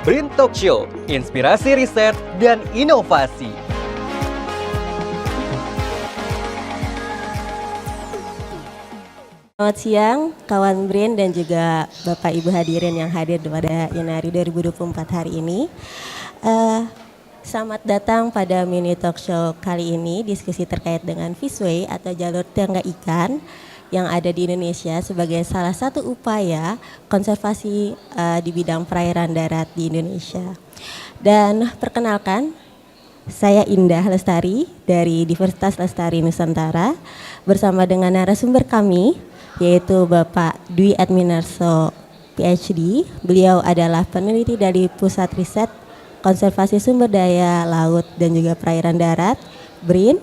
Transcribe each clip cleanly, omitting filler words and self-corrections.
BRIN Talk Show, inspirasi riset dan inovasi. Selamat siang kawan BRIN dan juga Bapak Ibu hadirin yang hadir pada Inari 2024 hari ini. Selamat datang pada mini talk show kali ini, diskusi terkait dengan Fishway atau jalur tangga ikan yang ada di Indonesia sebagai salah satu upaya konservasi di bidang perairan darat di Indonesia. Dan perkenalkan, saya Indah Lestari dari Universitas Lestari Nusantara bersama dengan narasumber kami yaitu Bapak Dwi Adminarso PhD. Beliau adalah peneliti dari Pusat Riset Konservasi Sumber Daya Laut dan juga Perairan Darat BRIN,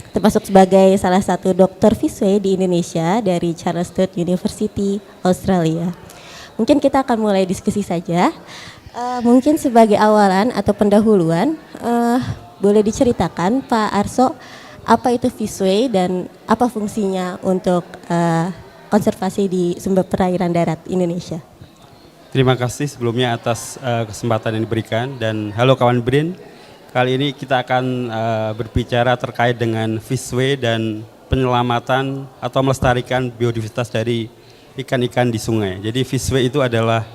termasuk sebagai salah satu dokter Fishway di Indonesia dari Charlestown University, Australia. Mungkin kita akan mulai diskusi saja. Mungkin sebagai awalan atau pendahuluan, boleh diceritakan Pak Arso, apa itu Fishway dan apa fungsinya untuk konservasi di sumber perairan darat Indonesia? Terima kasih sebelumnya atas kesempatan yang diberikan, dan halo kawan BRIN. Kali ini kita akan berbicara terkait dengan Fishway dan penyelamatan atau melestarikan biodiversitas dari ikan-ikan di sungai. Jadi Fishway itu adalah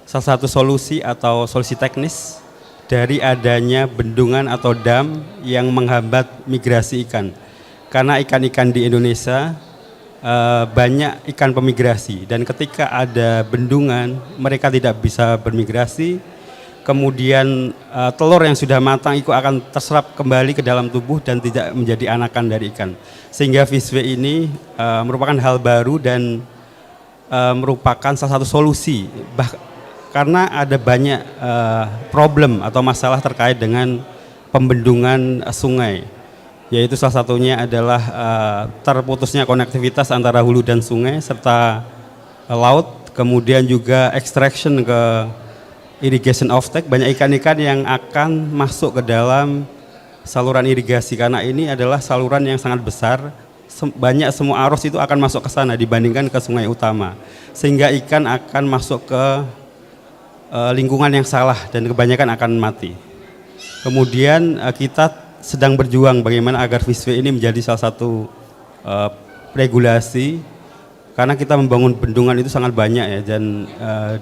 salah satu solusi atau solusi teknis dari adanya bendungan atau dam yang menghambat migrasi ikan. Karena ikan-ikan di Indonesia banyak ikan pemigrasi, dan ketika ada bendungan mereka tidak bisa bermigrasi. Kemudian telur yang sudah matang itu akan terserap kembali ke dalam tubuh dan tidak menjadi anakan dari ikan. Sehingga Fishway ini merupakan hal baru dan merupakan salah satu solusi. Karena ada banyak problem atau masalah terkait dengan pembendungan sungai. Yaitu salah satunya adalah terputusnya konektivitas antara hulu dan sungai serta laut. Kemudian juga extraction ke irrigation offtake, banyak ikan-ikan yang akan masuk ke dalam saluran irigasi karena ini adalah saluran yang sangat besar, banyak semua arus itu akan masuk ke sana dibandingkan ke sungai utama, sehingga ikan akan masuk ke lingkungan yang salah dan kebanyakan akan mati. Kemudian kita sedang berjuang bagaimana agar Fishway ini menjadi salah satu regulasi. Karena kita membangun bendungan itu sangat banyak ya, dan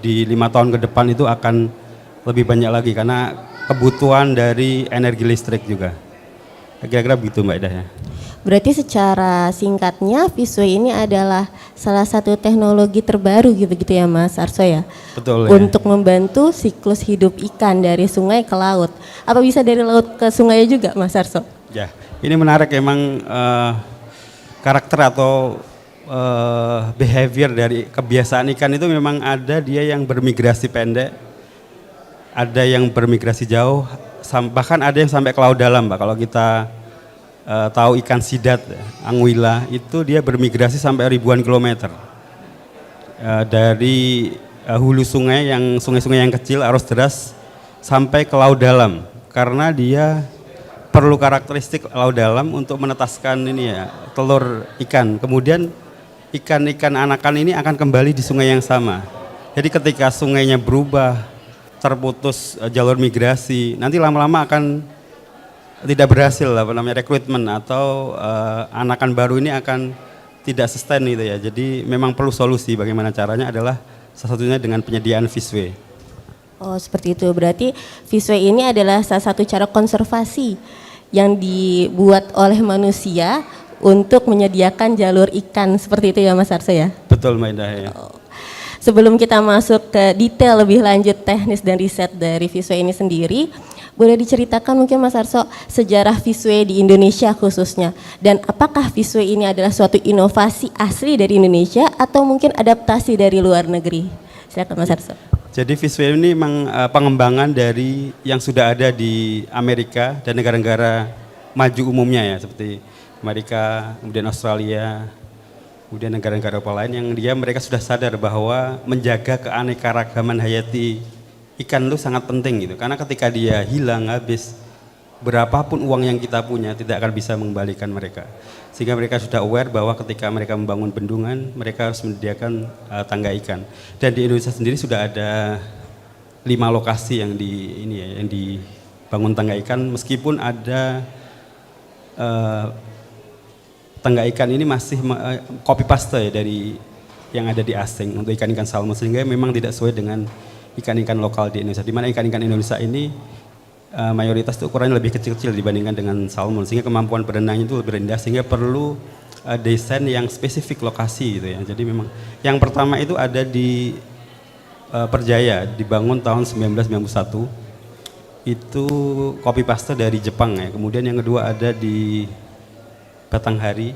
di 5 tahun ke depan itu akan lebih banyak lagi karena kebutuhan dari energi listrik juga. Kira-kira begitu Mbak Ida ya. Berarti secara singkatnya Fishway ini adalah salah satu teknologi terbaru gitu ya Mas Arso ya? Betul ya. Untuk membantu siklus hidup ikan dari sungai ke laut. Apa bisa dari laut ke sungai juga Mas Arso? Ya, ini menarik emang karakter atau behavior dari kebiasaan ikan itu memang ada dia yang bermigrasi pendek, ada yang bermigrasi jauh, bahkan ada yang sampai ke laut dalam Pak. Kalau kita tahu ikan sidat, anguilla, itu dia bermigrasi sampai ribuan kilometer dari hulu sungai yang sungai-sungai yang kecil arus deras sampai ke laut dalam, karena dia perlu karakteristik laut dalam untuk menetaskan ini ya telur ikan. Kemudian ikan-ikan anakan ini akan kembali di sungai yang sama. Jadi ketika sungainya berubah, terputus jalur migrasi, nanti lama-lama akan tidak berhasil rekrutmen atau anakan baru ini akan tidak sustain gitu ya. Jadi memang perlu solusi. Bagaimana caranya adalah salah satunya dengan penyediaan Fishway. Oh seperti itu, berarti Fishway ini adalah salah satu cara konservasi yang dibuat oleh manusia untuk menyediakan jalur ikan, seperti itu ya Mas Arso ya? Betul Mbak Indah ya. Sebelum kita masuk ke detail lebih lanjut teknis dan riset dari Fishway ini sendiri, boleh diceritakan mungkin Mas Arso sejarah Fishway di Indonesia khususnya, dan apakah Fishway ini adalah suatu inovasi asli dari Indonesia atau mungkin adaptasi dari luar negeri? Silakan Mas Arso. Jadi Fishway ini memang pengembangan dari yang sudah ada di Amerika dan negara-negara maju umumnya ya, seperti Amerika, kemudian Australia, kemudian negara-negara Eropa lain yang mereka sudah sadar bahwa menjaga keanekaragaman hayati ikan itu sangat penting gitu. Karena ketika dia hilang habis, berapapun uang yang kita punya tidak akan bisa mengembalikan mereka. Sehingga mereka sudah aware bahwa ketika mereka membangun bendungan, mereka harus menyediakan tangga ikan. Dan di Indonesia sendiri sudah ada 5 lokasi yang dibangun tangga ikan, meskipun ada tangga ikan ini masih copy paste ya dari yang ada di asing untuk ikan-ikan salmon, sehingga memang tidak sesuai dengan ikan-ikan lokal di Indonesia, di mana ikan-ikan Indonesia ini mayoritas itu ukurannya lebih kecil-kecil dibandingkan dengan salmon, sehingga kemampuan berenangnya itu lebih rendah, sehingga perlu desain yang spesifik lokasi gitu ya. Jadi memang yang pertama itu ada di Perjaya, dibangun tahun 1991, itu copy paste dari Jepang ya. Kemudian yang kedua ada di Batanghari,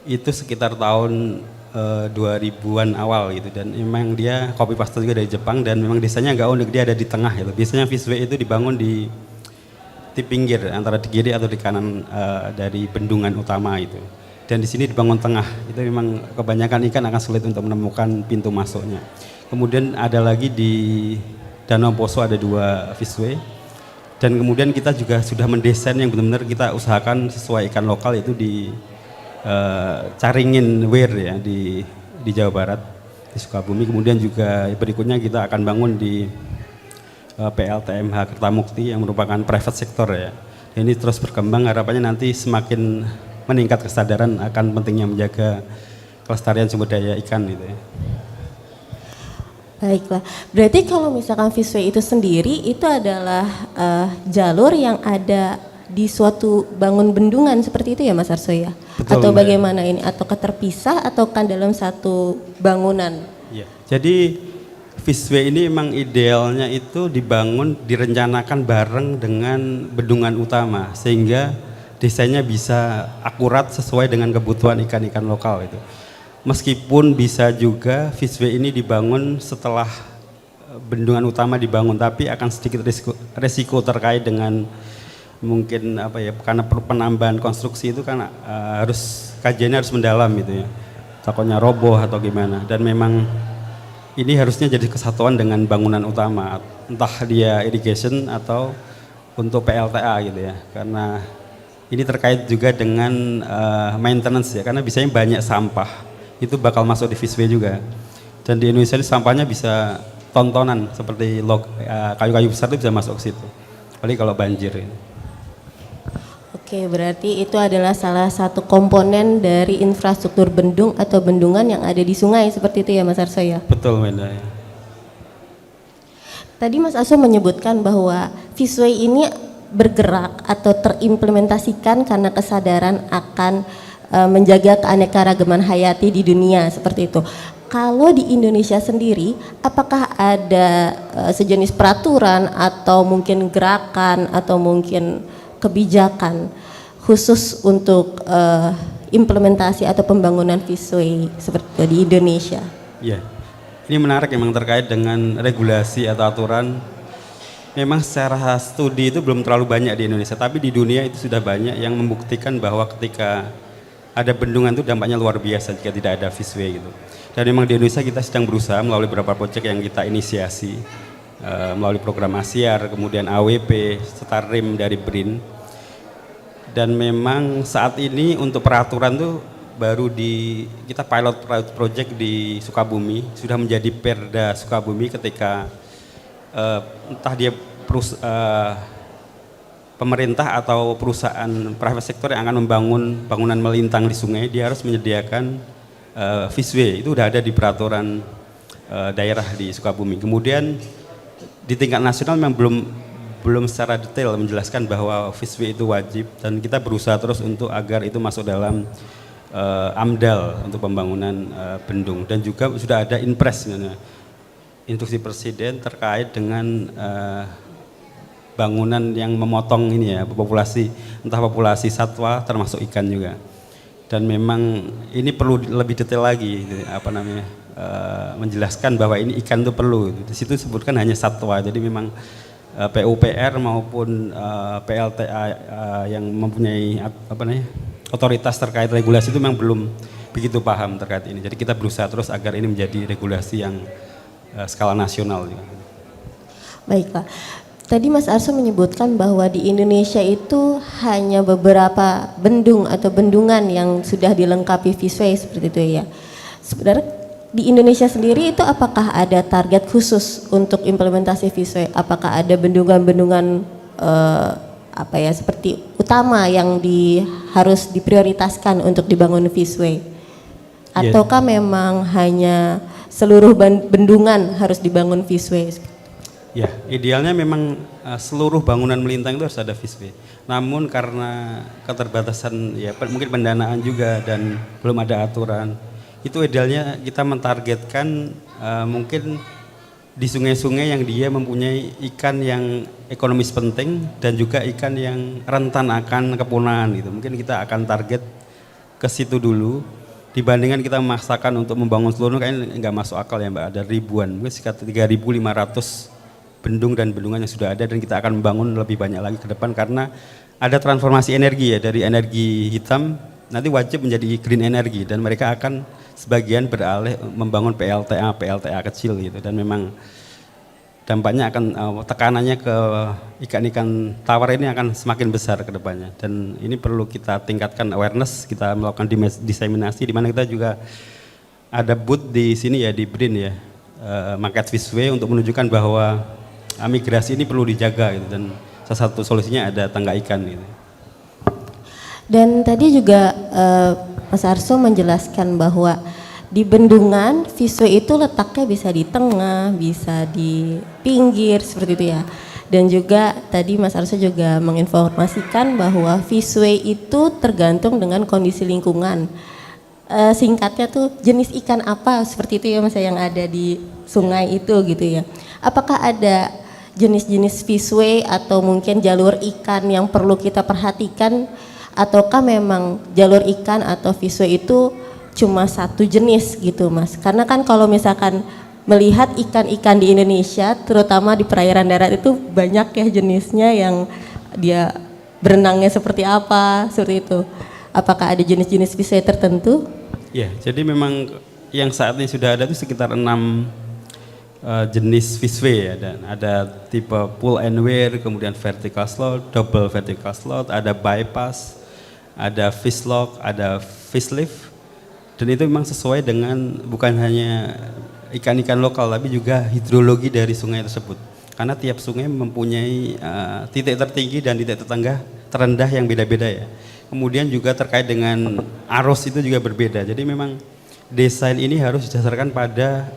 itu sekitar tahun 2000-an awal gitu, dan memang dia copy paste juga dari Jepang, dan memang desanya agak unik, dia ada di tengah gitu. Biasanya Fishway itu dibangun di pinggir, antara di kiri atau di kanan dari bendungan utama itu. Dan di sini dibangun tengah, itu memang kebanyakan ikan akan sulit untuk menemukan pintu masuknya. Kemudian ada lagi di Danau Poso ada 2 Fishway, dan kemudian kita juga sudah mendesain yang benar-benar kita usahakan sesuai ikan lokal, itu di Caringin Weir ya, di Jawa Barat, di Sukabumi. Kemudian juga berikutnya kita akan bangun di PLTMH Kertamukti yang merupakan private sector ya. Ini terus berkembang, harapannya nanti semakin meningkat kesadaran akan pentingnya menjaga kelestarian sumber daya ikan gitu ya. Baiklah, berarti kalau misalkan Fishway itu sendiri itu adalah jalur yang ada di suatu bangun bendungan seperti itu ya Mas Arso ya? Betul, atau Mbak. bagaimana ini? Atau terpisah atau kan dalam satu bangunan? Ya. Jadi Fishway ini memang idealnya itu direncanakan bareng dengan bendungan utama, sehingga desainnya bisa akurat sesuai dengan kebutuhan ikan-ikan lokal itu. Meskipun bisa juga Fishway ini dibangun setelah bendungan utama dibangun, tapi akan sedikit resiko terkait dengan mungkin karena penambahan konstruksi itu kan harus kajiannya harus mendalam gitu ya. Takutnya roboh atau gimana, dan memang ini harusnya jadi kesatuan dengan bangunan utama, entah dia irrigation atau untuk PLTA gitu ya, karena ini terkait juga dengan maintenance ya, karena biasanya banyak sampah, itu bakal masuk di Fishway juga. Dan di Indonesia ini sampahnya bisa tontonan, seperti kayu-kayu besar itu bisa masuk ke situ, apalagi kalau banjir ini. Oke, berarti itu adalah salah satu komponen dari infrastruktur bendung atau bendungan yang ada di sungai, seperti itu ya Mas Arso ya? Betul, Menda. Ya. Tadi Mas Arso menyebutkan bahwa Fishway ini bergerak atau terimplementasikan karena kesadaran akan menjaga keanekaragaman hayati di dunia, seperti itu. Kalau di Indonesia sendiri, apakah ada sejenis peraturan atau mungkin gerakan atau mungkin kebijakan khusus untuk implementasi atau pembangunan Fishway seperti di Indonesia? Ya, ini menarik memang terkait dengan regulasi atau aturan. Memang secara studi itu belum terlalu banyak di Indonesia, tapi di dunia itu sudah banyak yang membuktikan bahwa ketika ada bendungan itu dampaknya luar biasa jika tidak ada Fishway gitu. Dan memang di Indonesia kita sedang berusaha melalui beberapa proyek yang kita inisiasi, melalui program ASIAR, kemudian AWP, serta RIM dari BRIN. Dan memang saat ini untuk peraturan tuh baru kita pilot project di Sukabumi, sudah menjadi Perda Sukabumi ketika entah dia pemerintah atau perusahaan private sector yang akan membangun bangunan melintang di sungai, dia harus menyediakan Fishway, itu udah ada di peraturan daerah di Sukabumi. Kemudian di tingkat nasional memang belum secara detail menjelaskan bahwa Fishway itu wajib, dan kita berusaha terus untuk agar itu masuk dalam AMDAL untuk pembangunan bendung, dan juga sudah ada Inpres, instruksi presiden terkait dengan bangunan yang memotong ini ya, entah populasi satwa termasuk ikan juga. Dan memang ini perlu lebih detail lagi, menjelaskan bahwa ini ikan itu perlu. Di situ disebutkan hanya satwa, jadi memang PUPR maupun PLTA yang mempunyai otoritas terkait regulasi itu memang belum begitu paham terkait ini. Jadi kita berusaha terus agar ini menjadi regulasi yang skala nasional. Baiklah, Tadi Mas Arso menyebutkan bahwa di Indonesia itu hanya beberapa bendung atau bendungan yang sudah dilengkapi Fishway seperti itu ya. Sebenarnya di Indonesia sendiri itu apakah ada target khusus untuk implementasi Fishway? Apakah ada bendungan-bendungan seperti utama yang harus diprioritaskan untuk dibangun Fishway? Ataukah memang hanya seluruh bendungan harus dibangun Fishway? Ya, idealnya memang seluruh bangunan melintang itu harus ada Fishway. Namun karena keterbatasan ya mungkin pendanaan juga dan belum ada aturan, itu idealnya kita mentargetkan mungkin di sungai-sungai yang dia mempunyai ikan yang ekonomis penting dan juga ikan yang rentan akan kepunahan gitu. Mungkin kita akan target ke situ dulu. Dibandingkan kita memaksakan untuk membangun seluruh, kayaknya nggak masuk akal ya Mbak, ada ribuan, mungkin sekitar 3.500 bendung dan bendungan yang sudah ada, dan kita akan membangun lebih banyak lagi ke depan karena ada transformasi energi ya, dari energi hitam nanti wajib menjadi green energy, dan mereka akan sebagian beralih membangun PLTA kecil gitu, dan memang dampaknya akan tekanannya ke ikan-ikan tawar ini akan semakin besar ke depannya, dan ini perlu kita tingkatkan awareness, kita melakukan diseminasi di mana kita juga ada booth di sini ya, di BRIN ya, Market Fishway, untuk menunjukkan bahwa migrasi ini perlu dijaga gitu, dan salah satu solusinya ada tangga ikan gitu. Dan tadi juga Mas Arso menjelaskan bahwa di bendungan Fishway itu letaknya bisa di tengah, bisa di pinggir seperti itu ya. Dan juga tadi Mas Arso juga menginformasikan bahwa Fishway itu tergantung dengan kondisi lingkungan. Singkatnya tuh jenis ikan apa seperti itu ya Mas, yang ada di sungai itu gitu ya. Apakah ada jenis-jenis Fishway atau mungkin jalur ikan yang perlu kita perhatikan, ataukah memang jalur ikan atau Fishway itu cuma satu jenis gitu Mas? Karena kan kalau misalkan melihat ikan-ikan di Indonesia, terutama di perairan darat itu banyak ya jenisnya, yang dia berenangnya seperti apa, seperti itu. Apakah ada jenis-jenis Fishway tertentu? Ya, jadi memang yang saat ini sudah ada itu sekitar 6 jenis Fishway ya, dan ada tipe pull and wear, kemudian vertical slot, double vertical slot, ada bypass, ada fish lock, ada fish lift, dan itu memang sesuai dengan bukan hanya ikan-ikan lokal tapi juga hidrologi dari sungai tersebut, karena tiap sungai mempunyai titik tertinggi dan titik terendah yang beda-beda ya. Kemudian juga terkait dengan arus itu juga berbeda, jadi memang desain ini harus didasarkan pada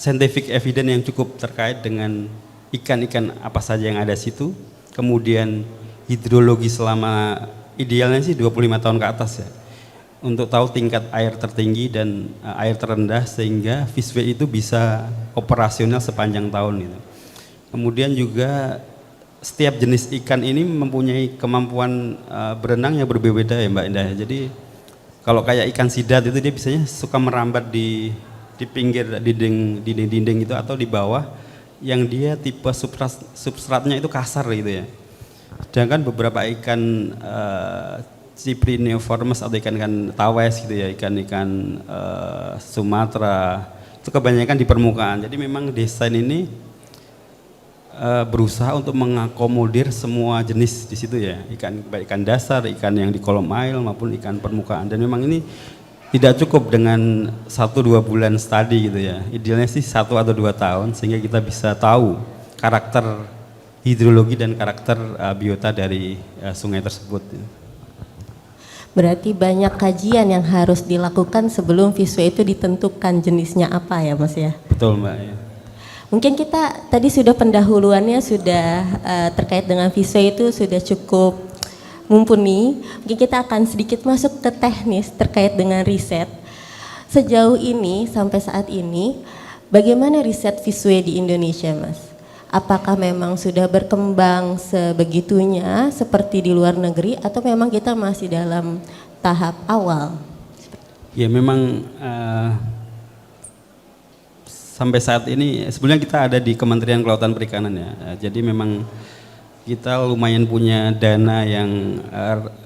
scientific evidence yang cukup terkait dengan ikan-ikan apa saja yang ada situ, kemudian hidrologi selama idealnya sih 25 tahun ke atas ya, untuk tahu tingkat air tertinggi dan air terendah sehingga Fishway itu bisa operasional sepanjang tahun gitu. Kemudian juga setiap jenis ikan ini mempunyai kemampuan berenang yang berbeda ya Mbak Indah. Jadi kalau kayak ikan sidat itu dia biasanya suka merambat di pinggir dinding itu atau di bawah, yang dia tipe substratnya itu kasar gitu ya. Sedangkan beberapa ikan Cypriniformes atau ikan-ikan tawes gitu ya, ikan-ikan Sumatera itu kebanyakan di permukaan. Jadi memang desain ini berusaha untuk mengakomodir semua jenis di situ ya, baik ikan dasar, ikan yang di kolom air maupun ikan permukaan. Dan memang ini tidak cukup dengan 1-2 bulan studi gitu ya, idealnya sih 1 atau 2 tahun sehingga kita bisa tahu karakter hidrologi dan karakter biota dari sungai tersebut. Berarti banyak kajian yang harus dilakukan sebelum Fishway itu ditentukan jenisnya apa ya Mas ya? Betul Mbak ya. Mungkin kita tadi sudah pendahuluannya sudah terkait dengan Fishway itu sudah cukup mumpuni. Mungkin kita akan sedikit masuk ke teknis terkait dengan riset. Sejauh ini sampai saat ini bagaimana riset Fishway di Indonesia Mas? Apakah memang sudah berkembang sebegitunya seperti di luar negeri, atau memang kita masih dalam tahap awal? Ya memang sampai saat ini sebenarnya kita ada di Kementerian Kelautan Perikanan ya. Jadi memang kita lumayan punya dana yang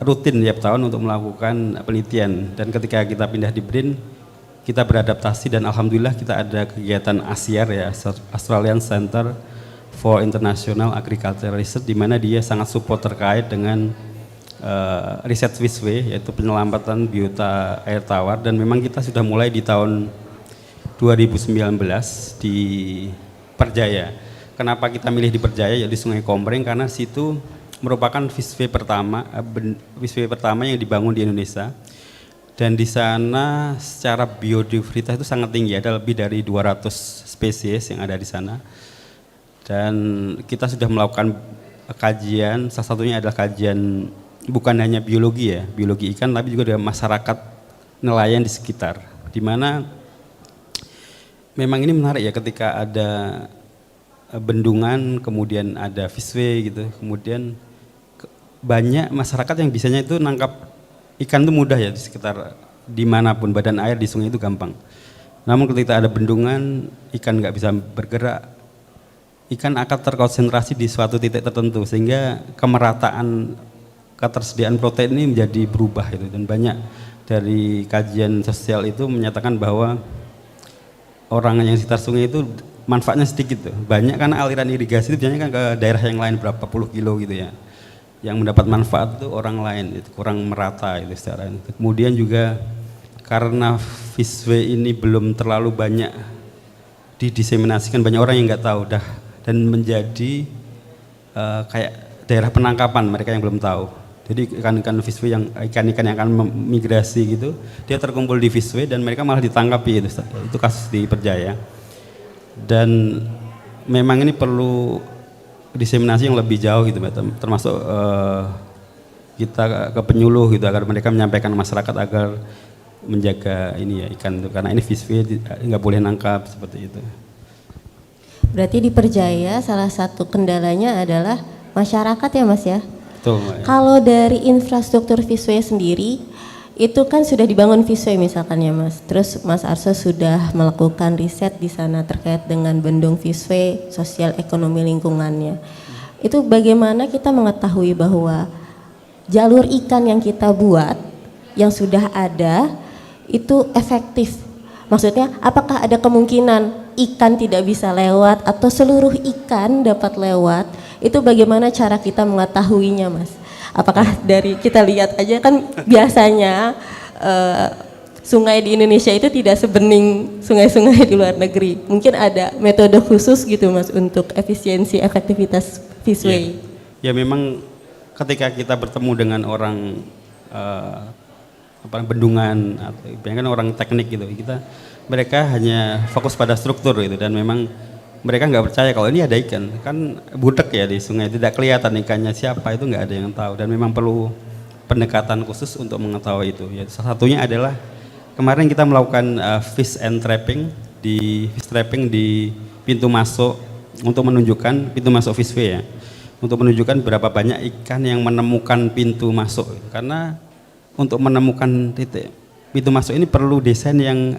rutin tiap tahun untuk melakukan penelitian, dan ketika kita pindah di BRIN kita beradaptasi, dan alhamdulillah kita ada kegiatan ASIAR ya, Australian Center for International Agricultural Research, di mana dia sangat support terkait dengan riset Fishway, yaitu penyelamatan biota air tawar. Dan memang kita sudah mulai di tahun 2019 di Perjaya. Kenapa kita milih di Perjaya, ya di Sungai Kompreng, karena situ merupakan Fishway pertama yang dibangun di Indonesia. Dan di sana secara biodiversitas itu sangat tinggi, ada lebih dari 200 spesies yang ada di sana. Dan kita sudah melakukan kajian, salah satunya adalah kajian bukan hanya biologi ya, biologi ikan, tapi juga dari masyarakat nelayan di sekitar. Di mana memang ini menarik ya, ketika ada bendungan, kemudian ada fishway gitu, kemudian banyak masyarakat yang bisanya itu nangkap ikan itu mudah ya, di sekitar dimanapun badan air di sungai itu gampang. Namun ketika ada bendungan, ikan nggak bisa bergerak, ikan akan terkonsentrasi di suatu titik tertentu, sehingga kemerataan ketersediaan protein ini menjadi berubah itu. Dan banyak dari kajian sosial itu menyatakan bahwa orang yang sekitar sungai itu manfaatnya sedikit tuh. Banyak karena aliran irigasi itu biasanya kan ke daerah yang lain berapa puluh kilo gitu ya. Yang mendapat manfaat itu orang lain, itu kurang merata itu secara itu. Kemudian juga karena Fishway ini belum terlalu banyak didiseminasikan, banyak orang yang nggak tahu dah, dan menjadi kayak daerah penangkapan mereka yang belum tahu. Jadi ikan-ikan Fishway yang ikan-ikan yang akan migrasi gitu, dia terkumpul di Fishway dan mereka malah ditangkapi itu kasus di Perjaya. Dan memang ini perlu diseminasi yang lebih jauh gitu, termasuk kita ke penyuluh gitu, agar mereka menyampaikan ke masyarakat agar menjaga ini ya ikan itu, karena ini Fishway nggak boleh nangkap seperti itu. Berarti di Perjaya salah satu kendalanya adalah masyarakat ya Mas ya? Betul, Mbak, ya. Kalau dari infrastruktur Fishway sendiri, itu kan sudah dibangun Fishway misalkan ya Mas, terus Mas Arso sudah melakukan riset di sana terkait dengan bendung Fishway, sosial ekonomi lingkungannya. Itu bagaimana kita mengetahui bahwa jalur ikan yang kita buat, yang sudah ada, itu efektif? Maksudnya apakah ada kemungkinan ikan tidak bisa lewat atau seluruh ikan dapat lewat? Itu bagaimana cara kita mengetahuinya Mas? Apakah dari kita lihat aja kan biasanya sungai di Indonesia itu tidak sebening sungai-sungai di luar negeri. Mungkin ada metode khusus gitu Mas untuk efisiensi efektivitas Fishway. Ya memang ketika kita bertemu dengan orang bendungan atau kan orang teknik gitu, mereka hanya fokus pada struktur gitu, dan memang mereka nggak percaya kalau ini ada ikan, kan budek ya di sungai, tidak kelihatan ikannya siapa, itu nggak ada yang tahu. Dan memang perlu pendekatan khusus untuk mengetahui itu ya. Salah satunya adalah kemarin kita melakukan fish trapping di pintu masuk, untuk menunjukkan pintu masuk Fishway ya, untuk menunjukkan berapa banyak ikan yang menemukan pintu masuk. Karena untuk menemukan titik pintu masuk ini perlu desain yang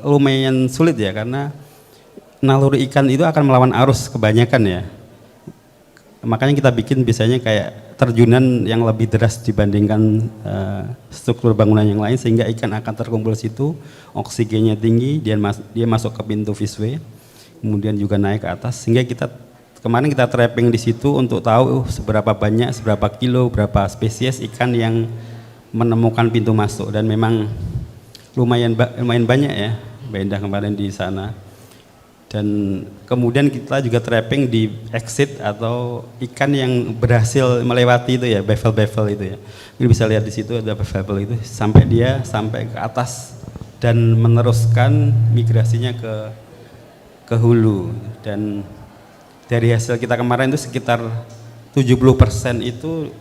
lumayan sulit ya, karena naluri ikan itu akan melawan arus kebanyakan ya. Makanya kita bikin biasanya kayak terjunan yang lebih deras dibandingkan struktur bangunan yang lain, sehingga ikan akan terkumpul situ, oksigennya tinggi, dia masuk ke pintu Fishway, kemudian juga naik ke atas, sehingga kemarin kita trapping di situ untuk tahu seberapa banyak, seberapa kilo, berapa spesies ikan yang menemukan pintu masuk. Dan memang lumayan banyak ya Mbak Indah kemarin di sana. Dan kemudian kita juga trapping di exit atau ikan yang berhasil melewati itu ya, bevel-bevel itu ya. Kita bisa lihat di situ ada bevel itu sampai ke atas dan meneruskan migrasinya ke hulu. Dan dari hasil kita kemarin itu sekitar 70% itu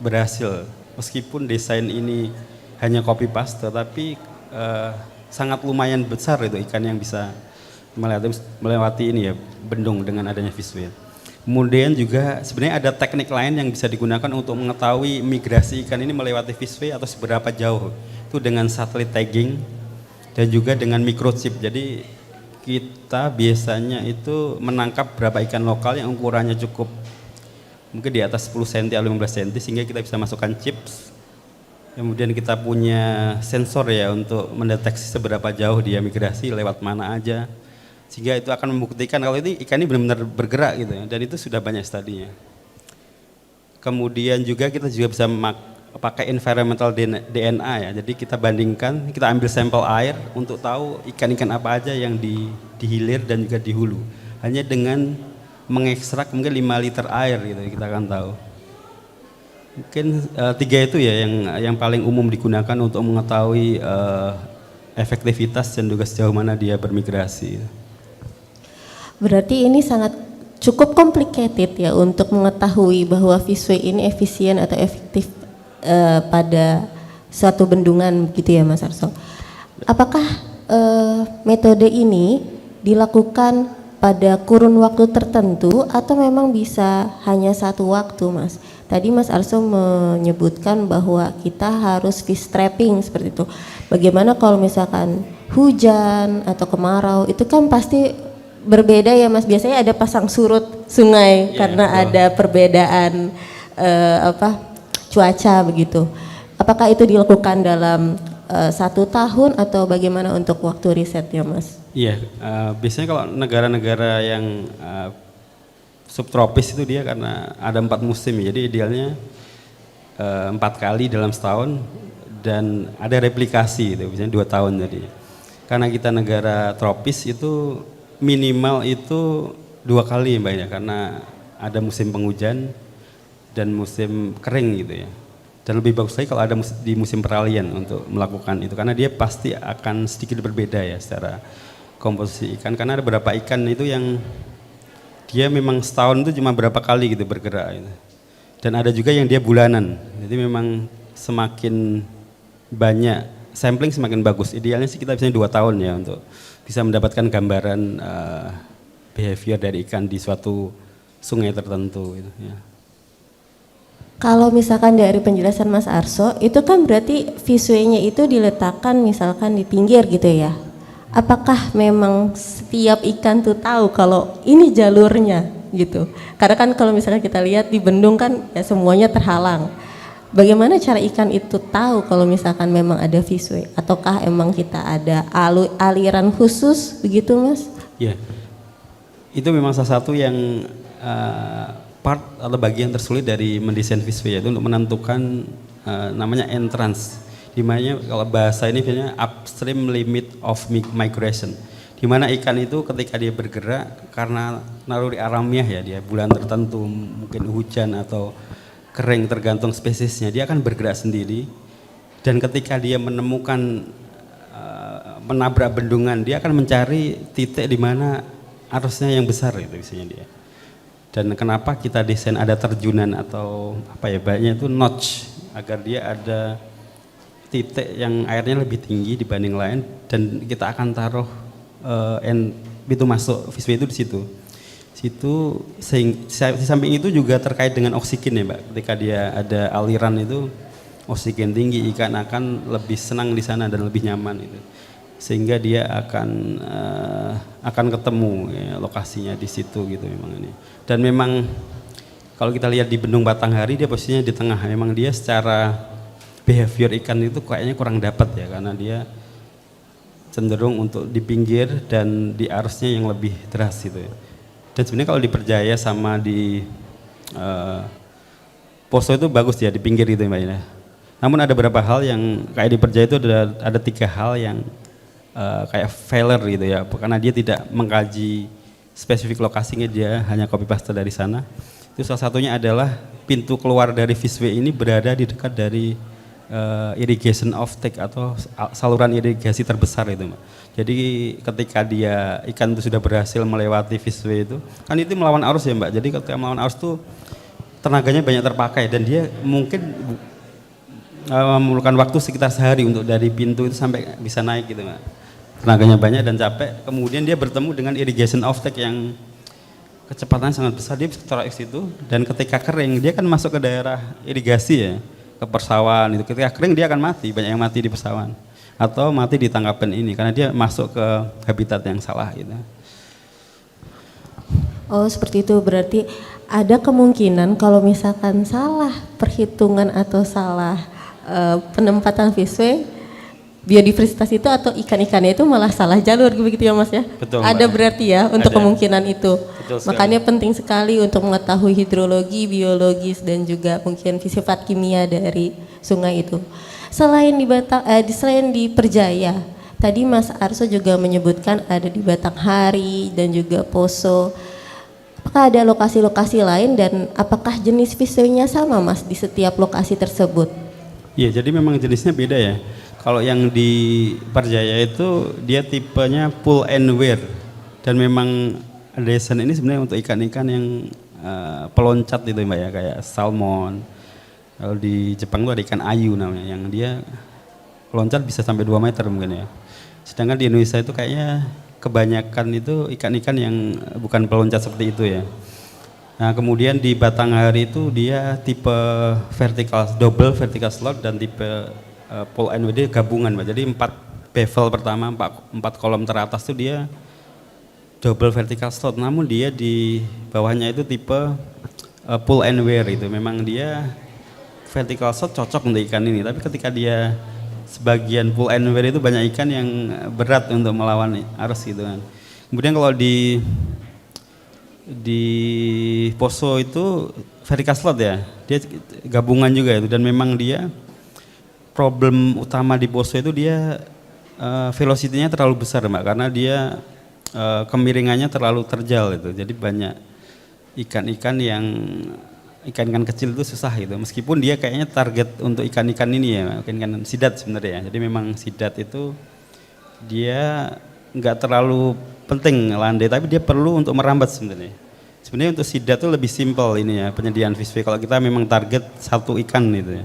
berhasil. Meskipun desain ini hanya copy paste, tetapi sangat lumayan besar itu ikan yang bisa melewati ini ya, bendung dengan adanya Fishway. Kemudian juga sebenarnya ada teknik lain yang bisa digunakan untuk mengetahui migrasi ikan ini melewati Fishway atau seberapa jauh. Itu dengan satelit tagging dan juga dengan microchip. Jadi kita biasanya itu menangkap berapa ikan lokal yang ukurannya cukup mungkin di atas 10 cm atau 15 cm, sehingga kita bisa masukkan chips. Kemudian kita punya sensor ya untuk mendeteksi seberapa jauh dia migrasi, lewat mana aja. Sehingga itu akan membuktikan kalau ini ikan ini benar-benar bergerak gitu ya, dan itu sudah banyak studinya. Kemudian juga kita juga bisa pakai environmental DNA ya, jadi kita bandingkan, kita ambil sampel air untuk tahu ikan-ikan apa aja yang di hilir dan juga di hulu. Hanya dengan mengekstrak mungkin 5 liter air gitu kita akan tahu. Mungkin 3 itu ya yang paling umum digunakan untuk mengetahui efektivitas dan juga sejauh mana dia bermigrasi. Berarti ini sangat cukup complicated ya untuk mengetahui bahwa Fishway ini efisien atau efektif pada suatu bendungan gitu ya Mas Arso. Apakah metode ini dilakukan pada kurun waktu tertentu atau memang bisa hanya satu waktu Mas? Tadi Mas Arso menyebutkan bahwa kita harus fish trapping seperti itu. Bagaimana kalau misalkan hujan atau kemarau, itu kan pasti berbeda ya Mas, biasanya ada pasang surut sungai karena ada perbedaan cuaca begitu. Apakah itu dilakukan dalam 1 tahun atau bagaimana untuk waktu risetnya Mas? Iya, biasanya kalau negara-negara yang subtropis itu dia karena ada 4 musim, jadi idealnya 4 kali dalam setahun dan ada replikasi itu, biasanya 2 tahun jadi. Karena kita negara tropis itu minimal itu 2 kali Mbak ya, karena ada musim penghujan dan musim kering gitu ya. Dan lebih bagus lagi kalau ada di musim peralihan untuk melakukan itu, karena dia pasti akan sedikit berbeda ya secara komposisi ikan, karena ada beberapa ikan itu yang dia memang setahun itu cuma berapa kali gitu bergerak gitu. Dan ada juga yang dia bulanan, jadi memang semakin banyak sampling semakin bagus. Idealnya sih kita bisa 2 tahun ya untuk bisa mendapatkan gambaran behavior dari ikan di suatu sungai tertentu gitu, ya. Kalau misalkan dari penjelasan Mas Arso, itu kan berarti Fishway-nya itu diletakkan misalkan di pinggir gitu ya. Apakah memang setiap ikan tuh tahu kalau ini jalurnya gitu? Karena kan kalau misalkan kita lihat di bendung kan ya semuanya terhalang. Bagaimana cara ikan itu tahu kalau misalkan memang ada Fishway? Ataukah emang kita ada aliran khusus begitu Mas? Ya, itu memang salah satu yang part atau bagian tersulit dari mendesain Fishway, yaitu untuk menentukan namanya entrance. Dimana kalau bahasa ini biasanya upstream limit of migration. Dimana ikan itu ketika dia bergerak karena naluri alamiah ya, dia bulan tertentu mungkin hujan atau kering tergantung spesiesnya, dia akan bergerak sendiri, dan ketika dia menemukan menabrak bendungan, dia akan mencari titik di mana arusnya yang besar itu biasanya dia. Dan kenapa kita desain ada terjunan atau apa ya, banyak itu notch agar dia ada titik yang airnya lebih tinggi dibanding lain, dan kita akan taruh pintu masuk Fishway itu di situ. Di samping itu juga terkait dengan oksigen ya Mbak. Ketika dia ada aliran itu oksigen tinggi, ikan akan lebih senang di sana dan lebih nyaman itu. Sehingga dia akan ketemu ya, lokasinya di situ gitu memang ini. Dan memang kalau kita lihat di Bendung Batanghari dia posisinya di tengah. Memang dia secara behavior ikan itu kayaknya kurang dapat ya, karena dia cenderung untuk di pinggir dan di arusnya yang lebih deras gitu ya. Dan sebenarnya kalau diperjaya sama di Poso itu bagus ya di pinggir itu Mbak Ina. Namun ada beberapa hal yang kayak diperjaya itu ada 3 hal yang kayak failure gitu ya, karena dia tidak mengkaji spesifik lokasinya, dia hanya copy paste dari sana. Itu salah satunya adalah pintu keluar dari Fishway ini berada di dekat dari irrigation offtake atau saluran irigasi terbesar itu Mbak. Jadi ketika ikan itu sudah berhasil melewati Fishway itu, kan itu melawan arus ya Mbak. Jadi ketika melawan arus itu tenaganya banyak terpakai dan dia mungkin memerlukan waktu sekitar sehari untuk dari pintu itu sampai bisa naik gitu Mbak. Tenaganya banyak dan capek. Kemudian dia bertemu dengan irrigation offtake yang kecepatannya sangat besar, dia bisa taruh di situ, dan ketika kering dia kan masuk ke daerah irigasi ya, ke persawahan itu. Ketika kering dia akan mati, banyak yang mati di persawahan atau mati di tangkapan ini karena dia masuk ke habitat yang salah gitu. Oh seperti itu, berarti ada kemungkinan kalau misalkan salah perhitungan atau salah penempatan Fishway, biodiversitas itu atau ikan-ikannya itu malah salah jalur begitu ya Mas ya? Betul, Ada Mbak. berarti ya untuk Ada. kemungkinan itu. Betul sekali. Makanya penting sekali untuk mengetahui hidrologi, biologis dan juga mungkin sifat kimia dari sungai itu. Selain di Perjaya, tadi Mas Arso juga menyebutkan ada di Batanghari dan juga Poso. Apakah ada lokasi-lokasi lain dan apakah jenis fishway-nya sama Mas di setiap lokasi tersebut? Iya, jadi memang jenisnya beda ya. Kalau yang di Perjaya itu dia tipenya pull and wear, dan memang desain ini sebenarnya untuk ikan-ikan yang peloncat itu Mbak ya, kayak salmon. Kalau di Jepang tuh ada ikan ayu namanya, yang dia loncat bisa sampai 2 meter mungkin ya. Sedangkan di Indonesia itu kayaknya kebanyakan itu ikan-ikan yang bukan peloncat seperti itu ya. Nah kemudian di Batanghari itu dia tipe double vertical slot dan tipe pull and wear gabungan Mbak. Jadi 4 bevel pertama, 4 kolom teratas itu dia double vertical slot, namun dia di bawahnya itu tipe pull and wear itu. Memang dia vertical slot cocok untuk ikan ini, tapi ketika dia sebagian pull and wear itu banyak ikan yang berat untuk melawan arus gitu kan. Kemudian kalau di Poso itu vertical slot ya, dia gabungan juga itu, dan memang dia problem utama di Poso itu dia velocity-nya terlalu besar Mbak, karena dia kemiringannya terlalu terjal itu. Jadi banyak ikan-ikan kecil itu susah gitu. Meskipun dia kayaknya target untuk ikan-ikan ini ya, ikan-ikan sidat sebenarnya ya. Jadi memang sidat itu dia nggak terlalu penting landai, tapi dia perlu untuk merambat sebenarnya. Sebenarnya untuk sidat itu lebih simpel ini ya penyediaan fishway. Kalau kita memang target satu ikan gitu ya,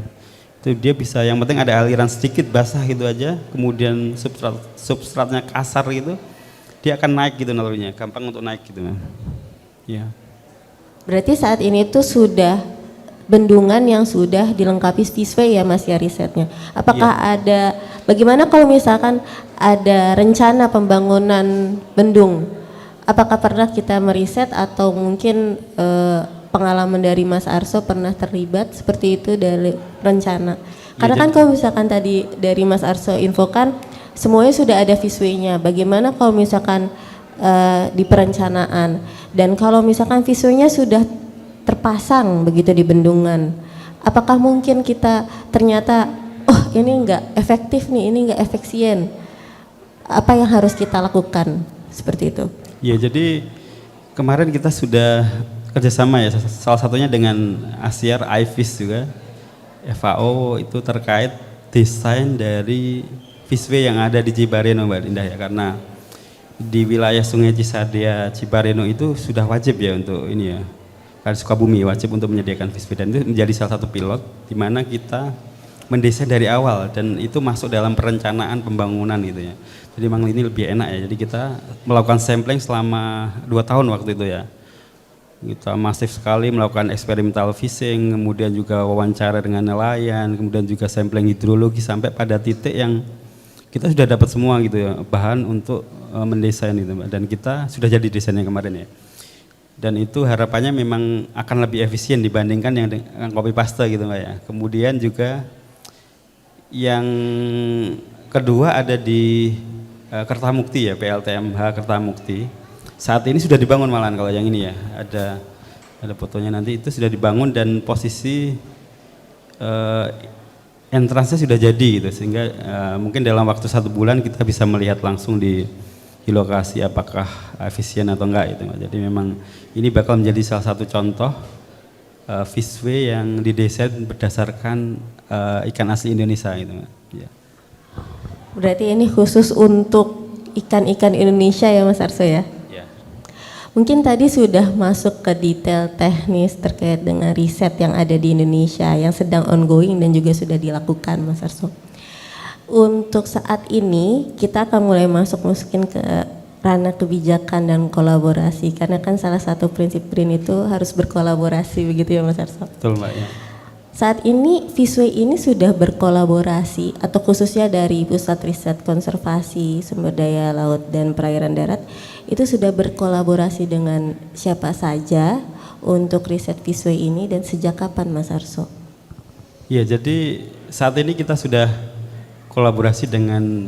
itu dia bisa, yang penting ada aliran sedikit basah gitu aja, kemudian substratnya kasar gitu, dia akan naik gitu nalurinya, gampang untuk naik gitu ya. Berarti saat ini tuh sudah bendungan yang sudah dilengkapi fishway ya Mas ya risetnya. Apakah ada, bagaimana kalau misalkan ada rencana pembangunan bendung? Apakah pernah kita meriset atau mungkin pengalaman dari Mas Arso pernah terlibat seperti itu dari rencana? Karena kan kalau misalkan tadi dari Mas Arso infokan semuanya sudah ada fishway-nya. Bagaimana kalau misalkan di perencanaan, dan kalau misalkan visualnya sudah terpasang begitu di bendungan, apakah mungkin kita ternyata ini enggak efektif nih, ini enggak efisien, apa yang harus kita lakukan seperti itu? Ya, jadi kemarin kita sudah kerjasama ya, salah satunya dengan Asyar IFIS juga, FAO, itu terkait desain dari fishway yang ada di Cibareno Mbak Indah ya, karena di wilayah Sungai Cisadea Cibareno itu sudah wajib ya untuk ini ya, karena Sukabumi wajib untuk menyediakan fishway, dan itu menjadi salah satu pilot di mana kita mendesain dari awal dan itu masuk dalam perencanaan pembangunan gitu ya. Jadi memang ini lebih enak ya. Jadi kita melakukan sampling selama 2 tahun waktu itu ya. Kita masif sekali melakukan eksperimental fishing, kemudian juga wawancara dengan nelayan, kemudian juga sampling hidrologi sampai pada titik yang kita sudah dapat semua gitu ya, bahan untuk mendesain itu Mbak. Dan kita sudah jadi desainnya kemarin ya. Dan itu harapannya memang akan lebih efisien dibandingkan yang copy paste gitu Mbak ya. Kemudian juga yang kedua ada di Kertamukti ya, PLTMH Kertamukti. Saat ini sudah dibangun malahan kalau yang ini ya. Ada fotonya nanti, itu sudah dibangun dan posisi entrance-nya sudah jadi gitu, sehingga mungkin dalam waktu 1 bulan kita bisa melihat langsung di lokasi apakah efisien atau enggak gitu. Jadi memang ini bakal menjadi salah satu contoh fishway yang didesain berdasarkan ikan asli Indonesia gitu. Ya. Berarti ini khusus untuk ikan-ikan Indonesia ya Mas Arso ya? Ya. Mungkin tadi sudah masuk ke detail teknis terkait dengan riset yang ada di Indonesia yang sedang ongoing dan juga sudah dilakukan Mas Arso. Untuk saat ini kita akan mulai masukin ke ranah kebijakan dan kolaborasi, karena kan salah satu prinsip BRIN itu harus berkolaborasi begitu ya Mas Arso. Betul Mbak ya. Saat ini Fishway ini sudah berkolaborasi atau khususnya dari Pusat Riset Konservasi Sumber Daya Laut dan Perairan Darat itu sudah berkolaborasi dengan siapa saja untuk riset Fishway ini dan sejak kapan Mas Arso? Ya, jadi saat ini kita sudah kolaborasi dengan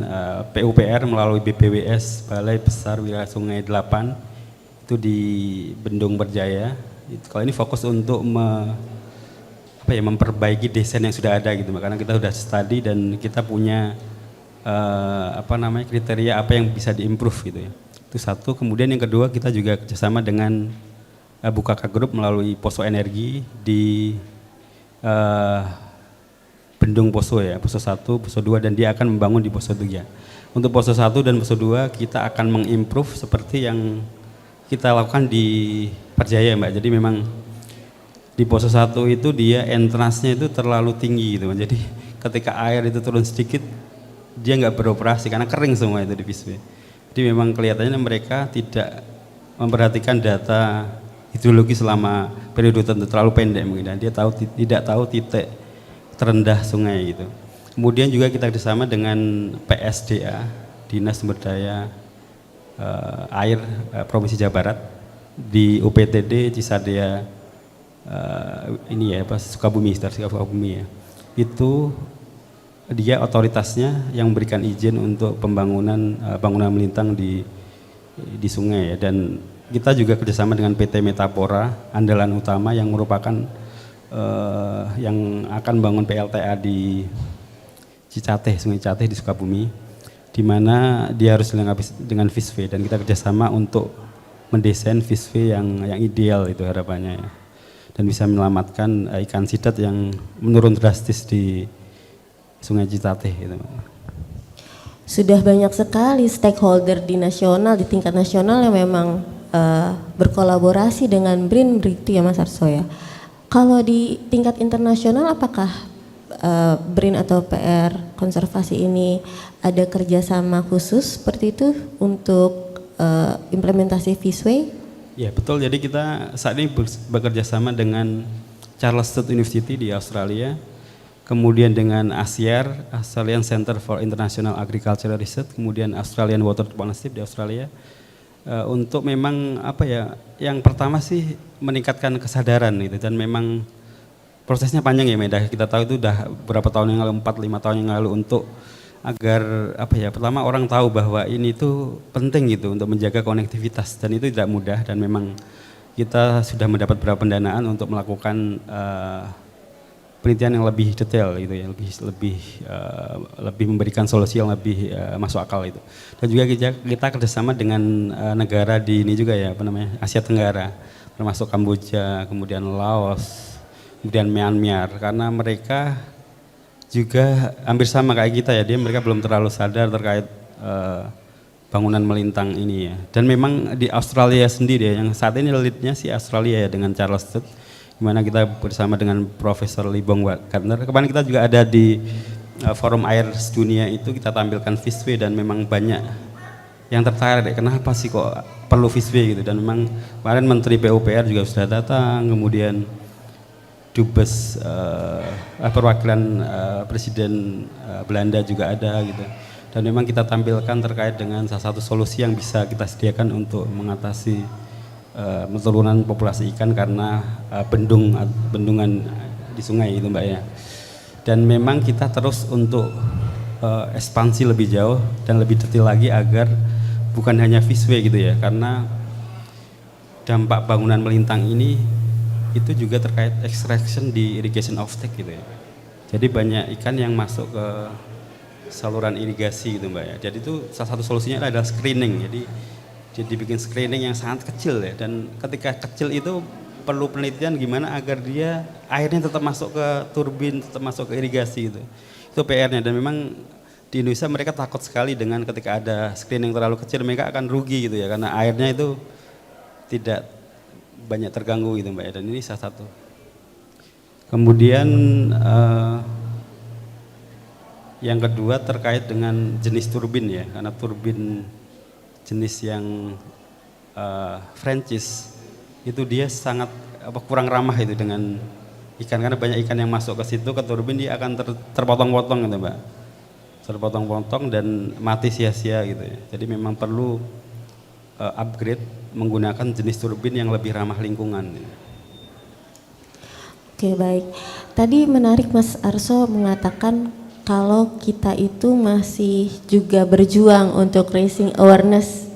PUPR melalui BPWS Balai Besar Wilayah Sungai 8 itu di Bendung Berjaya. Kalau ini fokus untuk memperbaiki desain yang sudah ada gitu, karena kita sudah study dan kita punya kriteria apa yang bisa diimprove gitu ya. Itu satu. Kemudian yang kedua, kita juga kerjasama dengan Bukaka Group melalui Poso Energi di Bendung Poso ya, Poso 1, Poso 2, dan dia akan membangun di Poso 3. Untuk Poso 1 dan Poso 2 kita akan mengimprove seperti yang kita lakukan di Perjaya Mbak. Jadi memang di Poso 1 itu dia entrance-nya itu terlalu tinggi gitu. Jadi ketika air itu turun sedikit dia nggak beroperasi karena kering semua itu di Visway. Jadi memang kelihatannya mereka tidak memperhatikan data hidrologi selama periode tertentu, terlalu pendek mungkin. Dan dia tidak tahu titik terendah sungai gitu. Kemudian juga kita bersama dengan PSDA, Dinas Sumber Daya Air Provinsi Jawa Barat di UPTD Cisadea Sukabumi ya. Itu dia otoritasnya yang memberikan izin untuk pembangunan bangunan melintang di sungai ya. Dan kita juga kerjasama dengan PT Metapora Andalan Utama yang merupakan yang akan bangun PLTA di Cicateh, Sungai Cicateh di Sukabumi, di mana dia harus dilengkapi dengan Visway, dan kita kerjasama untuk mendesain Visway yang ideal itu harapannya ya. Dan bisa menyelamatkan ikan sidat yang menurun drastis di Sungai Cicateh gitu. Sudah banyak sekali stakeholder di tingkat nasional yang memang berkolaborasi dengan BRIN begitu ya Mas Arso ya. Kalau di tingkat internasional apakah BRIN atau PR konservasi ini ada kerjasama khusus seperti itu untuk implementasi Visway? Ya betul, jadi kita saat ini bekerja sama dengan Charles Sturt University di Australia, kemudian dengan ACIAR, Australian Center for International Agricultural Research, kemudian Australian Water Partnership di Australia, untuk memang yang pertama sih meningkatkan kesadaran gitu, dan memang prosesnya panjang ya Medah, kita tahu itu udah beberapa tahun yang lalu, 4-5 tahun yang lalu, untuk agar pertama orang tahu bahwa ini tuh penting gitu untuk menjaga konektivitas, dan itu tidak mudah, dan memang kita sudah mendapat beberapa pendanaan untuk melakukan penelitian yang lebih detail gitu ya, lebih memberikan solusi yang lebih masuk akal itu. Dan juga kita kerjasama dengan negara di ini juga ya, Asia Tenggara, termasuk Kamboja, kemudian Laos, kemudian Myanmar, karena mereka juga hampir sama kayak kita ya, mereka belum terlalu sadar terkait bangunan melintang ini ya. Dan memang di Australia sendiri ya, yang saat ini leadnya si Australia ya dengan Charles Sturt, dimana kita bersama dengan Profesor Lee Bong Gardner. Kemarin kita juga ada di Forum Air Dunia itu, kita tampilkan Visway, dan memang banyak yang tertarik, kenapa sih kok perlu Visway gitu. Dan memang kemarin Menteri PUPR juga sudah datang, kemudian Dubes perwakilan Presiden Belanda juga ada gitu. Dan memang kita tampilkan terkait dengan salah satu solusi yang bisa kita sediakan untuk mengatasi penurunan populasi ikan karena bendungan di sungai itu Mbak ya. Dan memang kita terus untuk ekspansi lebih jauh dan lebih detail lagi agar bukan hanya Visway gitu ya, karena dampak bangunan melintang ini itu juga terkait extraction di irrigation offtake gitu ya. Jadi banyak ikan yang masuk ke saluran irigasi gitu Mbak ya. Jadi itu salah satu solusinya adalah screening. Jadi dibikin screening yang sangat kecil ya, dan ketika kecil itu perlu penelitian gimana agar dia airnya tetap masuk ke turbin, tetap masuk ke irigasi gitu. Itu PR-nya, dan memang di Indonesia mereka takut sekali dengan ketika ada screening terlalu kecil, mereka akan rugi gitu ya, karena airnya itu tidak banyak terganggu gitu Mbak ya, dan ini salah satu. Kemudian yang kedua terkait dengan jenis turbin ya, karena turbin jenis yang franchise itu dia sangat kurang ramah itu dengan ikan, karena banyak ikan yang masuk ke situ, ke turbin, dia akan terpotong-potong gitu Mbak, terpotong-potong dan mati sia-sia gitu ya. Jadi memang perlu upgrade menggunakan jenis turbin yang lebih ramah lingkungan. Oke baik, tadi menarik Mas Arso mengatakan kalau kita itu masih juga berjuang untuk raising awareness